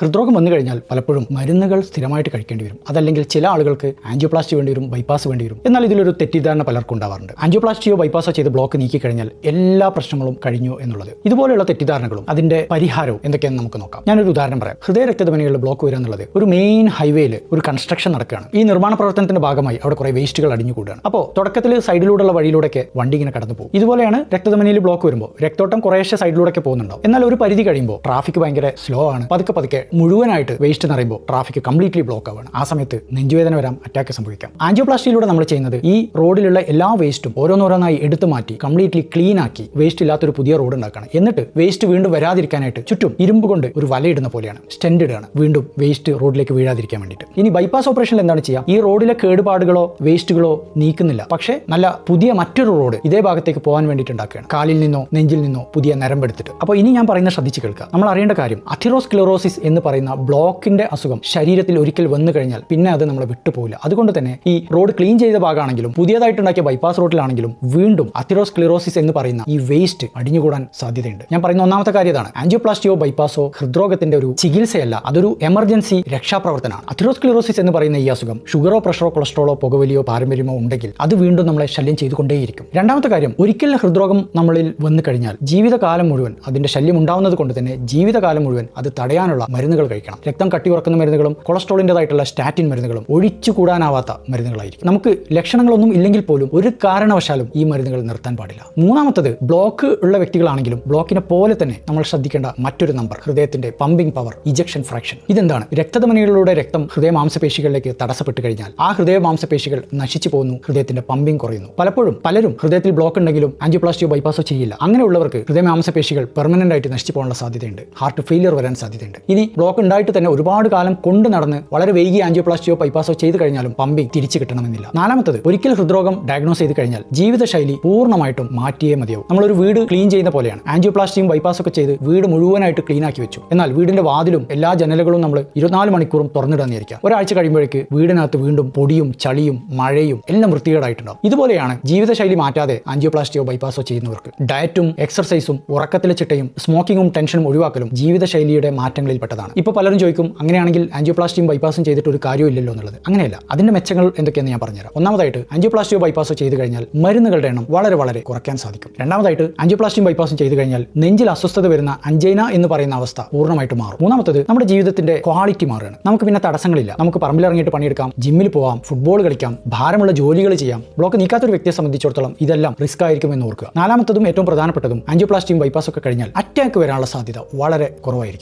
ഹൃദ്രോഗം വന്നു കഴിഞ്ഞാൽ പലപ്പോഴും മരുന്നുകൾ സ്ഥിരമായിട്ട് കഴിക്കേണ്ടി വരും. അതല്ലെങ്കിൽ ചില ആളുകൾക്ക് ആൻജിയോപ്ലാസ്റ്റി വേണ്ടി വരും, ബൈപ്പാസ് വേണ്ടി വരും. എന്നാൽ ഇതിലൊരു തെറ്റിദ്ധാരണ പലർക്കും ഉണ്ടാവാറുണ്ട്. ആൻജിയോപ്ലാസ്റ്റിയോ ബൈപ്പാസോ ചെയ്ത് ബ്ലോക്ക് നീക്കി കഴിഞ്ഞാൽ എല്ലാ പ്രശ്നങ്ങളും കഴിഞ്ഞു എന്നുള്ളത്. ഇതുപോലെയുള്ള തെറ്റിദ്ധാരണകളും അതിന്റെ പരിഹാരവും എന്തൊക്കെയാണെന്ന് നമുക്ക് നോക്കാം. ഞാനൊരു ഉദാഹരണം പറയാം. ഹൃദയ രക്തധമനികളിൽ ബ്ലോക്ക് വരിക എന്നുള്ളത് ഒരു മെയിൻ ഹൈവേയിൽ ഒരു കൺസ്ട്രക്ഷൻ നടക്കുകയാണ്. ഈ നിർമ്മാണ പ്രവർത്തനത്തിന്റെ ഭാഗമായി അവിടെ കുറെ വേസ്റ്റുകൾ അടിഞ്ഞുകൂടുകയാണ്. അപ്പോൾ തുടക്കത്തിൽ സൈഡിലൂടെയുള്ള വഴിയിലൂടെയൊക്കെ വണ്ടി ഇങ്ങനെ കടന്നു പോകും. ഇതുപോലെയാണ് രക്തധമനിയിൽ ബ്ലോക്ക് വരുമ്പോൾ രക്തോട്ടം കുറേശ്ശെ സൈഡിലൂടെയൊക്കെ പോകുന്നുണ്ടാവും. എന്നാൽ ഒരു പരിധി കഴിയുമ്പോൾ ട്രാഫിക് ഭയങ്കര സ്ലോ ആണ്. പതുക്കെ മുഴുവനായിട്ട് വേസ്റ്റ് നിറയുമ്പോൾ ട്രാഫിക് കംപ്ലീറ്റ്ലി ബ്ലോക്ക് ആവുകയാണ്. ആ സമയത്ത് നെഞ്ചുവേദന വരാം, അറ്റാക്ക് സംഭവിക്കാം. ആൻജിയോപ്ലാസ്റ്റിയിലൂടെ നമ്മൾ ചെയ്യുന്നത് ഈ റോഡിലുള്ള എല്ലാ വേസ്റ്റും ഓരോന്നോരോന്നായി എടുത്തു മാറ്റി കംപ്ലീറ്റ്ലി ക്ലീൻ ആക്കി വേസ്റ്റ് ഇല്ലാത്തൊരു പുതിയ റോഡ് ഉണ്ടാക്കണം. എന്നിട്ട് വേസ്റ്റ് വീണ്ടും വരാതിരിക്കാനായിട്ട് ചുറ്റും ഇരുമ്പ് കൊണ്ട് ഒരു വലയിടുന്ന പോലെയാണ്, സ്റ്റെൻഡ് ഇടുകയാണ്, വീണ്ടും വേസ്റ്റ് റോഡിലേക്ക് വീഴാതിരിക്കാൻ വേണ്ടിയിട്ട്. ഇനി ബൈപ്പാസ് ഓപ്പറേഷനിൽ എന്താണ് ചെയ്യുക? ഈ റോഡിലെ കേടുപാടുകളോ വേസ്റ്റുകളോ നീക്കുന്നില്ല, പക്ഷേ നല്ല പുതിയ മറ്റൊരു റോഡ് ഇതേ ഭാഗത്തേക്ക് പോകാൻ വേണ്ടിയിട്ട് ഉണ്ടാക്കുകയാണ്, കാലിൽ നിന്നോ നെഞ്ചിൽ നിന്നോ പുതിയ നരമ്പെടുത്തിട്ട്. അപ്പോൾ ഇനി ഞാൻ പറയുന്ന ശ്രദ്ധിച്ച് കേൾക്കുക. നമ്മൾ അറിയേണ്ട കാര്യം, അഥീറോസ്ക്ലെറോസിസ് എന്ന് പറയുന്ന ബ്ലോക്കിന്റെ അസുഖം ശരീരത്തിൽ ഒരിക്കൽ വന്നു കഴിഞ്ഞാൽ പിന്നെ അത് നമ്മളെ വിട്ടുപോകില്ല. അതുകൊണ്ട് തന്നെ ഈ റോഡ് ക്ലീൻ ചെയ്ത ഭാഗമാണെങ്കിലും പുതിയതായിട്ടുണ്ടാക്കിയ ബൈപ്പാസ് റോഡിലാണെങ്കിലും വീണ്ടും അഥീറോസ്ക്ലെറോസിസ് എന്ന് പറയുന്ന ഈ വേസ്റ്റ് അടിഞ്ഞുകൂടാൻ സാധ്യതയുണ്ട്. ഞാൻ പറയുന്ന ഒന്നാമത്തെ കാര്യം ഇതാണ്. ആൻജിയോപ്ലാസ്റ്റിയോ ബൈപ്പാസോ ഹൃദ്രോഗത്തിന്റെ ഒരു ചികിത്സയല്ല, അതൊരു എമർജൻസി രക്ഷാപ്രവർത്തനമാണ്. അഥീറോസ്ക്ലെറോസിസ് എന്ന് പറയുന്ന ഈ അസുഖം ഷുഗറോ പ്രഷറോ കൊളസ്ട്രോളോ പുകവലിയോ പാരമ്പര്യമോ ഉണ്ടെങ്കിൽ അത് വീണ്ടും നമ്മളെ ശല്യം ചെയ്തുകൊണ്ടേയിരിക്കും. രണ്ടാമത്തെ കാര്യം, ഒരിക്കൽ ഹൃദ്രോഗം നമ്മളിൽ വന്നു കഴിഞ്ഞാൽ ജീവിതകാലം മുഴുവൻ അതിന്റെ ശല്യം ഉണ്ടാവുന്നത് കൊണ്ട് തന്നെ ജീവിതകാലം മുഴുവൻ അത് തടയാനുള്ള മരുന്നുകൾ കഴിക്കണം. രക്തം കട്ടിയുറക്കുന്ന മരുന്നുകളും കൊളസ്ട്രോളിൻ്റെതായിട്ടുള്ള സ്റ്റാറ്റിൻ മരുന്നുകളും ഒഴിച്ചുകൂടാനാവാത്ത മരുന്നുകളായിരിക്കും. നമുക്ക് ലക്ഷണങ്ങളൊന്നും ഇല്ലെങ്കിൽ പോലും ഒരു കാരണവശാലും ഈ മരുന്നുകൾ നിർത്താൻ പാടില്ല. മൂന്നാമത്തത്, ബ്ലോക്ക് ഉള്ള വ്യക്തികളാണെങ്കിലും ബ്ലോക്കിനെ പോലെ തന്നെ നമ്മൾ ശ്രദ്ധിക്കേണ്ട മറ്റൊരു നമ്പർ, ഹൃദയത്തിന്റെ പമ്പിംഗ് പവർ, ഇജക്ഷൻ ഫ്രാക്ഷൻ. ഇതെന്താണ്? രക്തധമനികളിലൂടെ രക്തം ഹൃദയ മാംസപേശികളിലേക്ക് തടസ്സപ്പെട്ട് കഴിഞ്ഞാൽ ആ ഹൃദയ മാംസപേശികൾ നശിച്ചു പോകുന്നു, ഹൃദയത്തിന്റെ പമ്പിംഗ് കുറയുന്നു. പലരും ഹൃദയത്തിൽ ബ്ലോക്ക് ഉണ്ടെങ്കിലും ആൻജിയോപ്ലാസ്റ്റിയോ ബൈപ്പാസോ ചെയ്യില്ല. അങ്ങനെയുള്ളവർക്ക് ഹൃദയ മാംസപേശികൾ പെർമനന്റ് ആയിട്ട് നശിച്ചു പോകാനുള്ള സാധ്യതയുണ്ട്, ഹാർട്ട് ഫെയിലിയർ വരാൻ സാധ്യതയുണ്ട്. ഇനി ബ്ലോക്ക് ഉണ്ടായിട്ട് തന്നെ ഒരുപാട് കാലം കൊണ്ട് നടന്ന് വളരെ വൈകി ആൻജിയോപ്ലാസ്റ്റിയോ ബൈപ്പാസോ ചെയ്ത് കഴിഞ്ഞാലും പമ്പിംഗ് തിരിച്ചു കിട്ടണമെന്നില്ല. നാലാമത്തത്, ഒരിക്കൽ ഹൃദ്രോഗം ഡയഗ്നോസ് ചെയ്ത് കഴിഞ്ഞാൽ ജീവിതശൈലി പൂർണ്ണമായിട്ടും മാറ്റിയേ മതിയാവും. നമ്മളൊരു വീട് ക്ലീൻ ചെയ്യുന്ന പോലെയാണ്. ആൻജിയോപ്ലാസ്റ്റിയും ബൈപ്പാസൊക്കെ ചെയ്ത് വീട് മുഴുവനായിട്ട് ക്ലീൻ ആക്കി വെച്ചു. എന്നാൽ വീടിന്റെ വാതിലും എല്ലാ ജനലുകളും നമ്മൾ 24 മണിക്കൂറും തുറന്നിടാന്നിരിക്കാം. ഒരാഴ്ച കഴിയുമ്പോഴേക്ക് വീടിനകത്ത് വീണ്ടും പൊടിയും ചളിയും മഴയും എല്ലാം വൃത്തികേടായിട്ടുണ്ടാവും. ഇതുപോലെയാണ് ജീവിതശൈലി മാറ്റാതെ ആൻജിയോപ്ലാസ്റ്റിയോ ബൈപ്പാസോ ചെയ്യുന്നവർക്ക്. ഡയറ്റും എക്സർസൈസും ഉറക്കത്തിലെ ചിട്ടയും സ്മോക്കിങ്ങും ടെൻഷനും ഒഴിവാക്കലും ജീവിതശൈലിയുടെ മാറ്റങ്ങളിൽ പെട്ടതാണ്. ഇപ്പോൾ പലരും ചോദിക്കും, അങ്ങനെയാണെങ്കിൽ ആൻജിയോപ്ലാസ്റ്റിയും ബൈപ്പാസും ചെയ്തിട്ട് ഒരു കാര്യമില്ലല്ലോ എന്നുള്ളത്. അങ്ങനെയല്ല. അതിന്റെ മെച്ചങ്ങൾ എന്തൊക്കെയെന്ന് ഞാൻ പറഞ്ഞുതരാം. ഒന്നാമതായിട്ട്, ആൻജിയോപ്ലാസ്റ്റിയോ ബൈപ്പാസോ ചെയ്ത് കഴിഞ്ഞാൽ മരുന്നുകളുടെ എണ്ണം വളരെ കുറയ്ക്കാൻ സാധിക്കും. രണ്ടാമതായിട്ട്, ആൻജിയോപ്ലാസ്റ്റിയും ബൈപ്പാസും ചെയ്ത് കഴിഞ്ഞാൽ നെഞ്ചിൽ അസ്വസ്ഥത വരുന്ന അഞ്ചൈന എന്ന് പറയുന്ന അവസ്ഥ പൂർണ്ണമായിട്ട് മാറും. മൂന്നാമത്തത്, നമ്മുടെ ജീവിതത്തിന്റെ ക്വാളിറ്റി മാറുകയാണ്. നമുക്ക് പിന്നെ തടസ്സങ്ങളില്ല. നമുക്ക് പറമ്പിലിറങ്ങിയിട്ട് പണിയെടുക്കാം, ജിമ്മിൽ പോവാം, ഫുട്ബോൾ കളിക്കാം, ഭാരമുള്ള ജോലികൾ ചെയ്യാം. ബ്ലോക്ക് നീക്കാത്തൊരു വ്യക്തിയെ സംബന്ധിച്ചിടത്തോളം ഇതെല്ലാം റിസ്ക് ആയിരിക്കുമെന്ന് ഓർക്കുക. നാലാമത്തതും ഏറ്റവും പ്രധാനപ്പെട്ടതും, ആൻജിയോപ്ലാസ്റ്റിയും ബൈപ്പാസൊക്കെ കഴിഞ്ഞാൽ അറ്റാക്ക് വരാനുള്ള സാധ്യത വളരെ കുറവായിരിക്കും.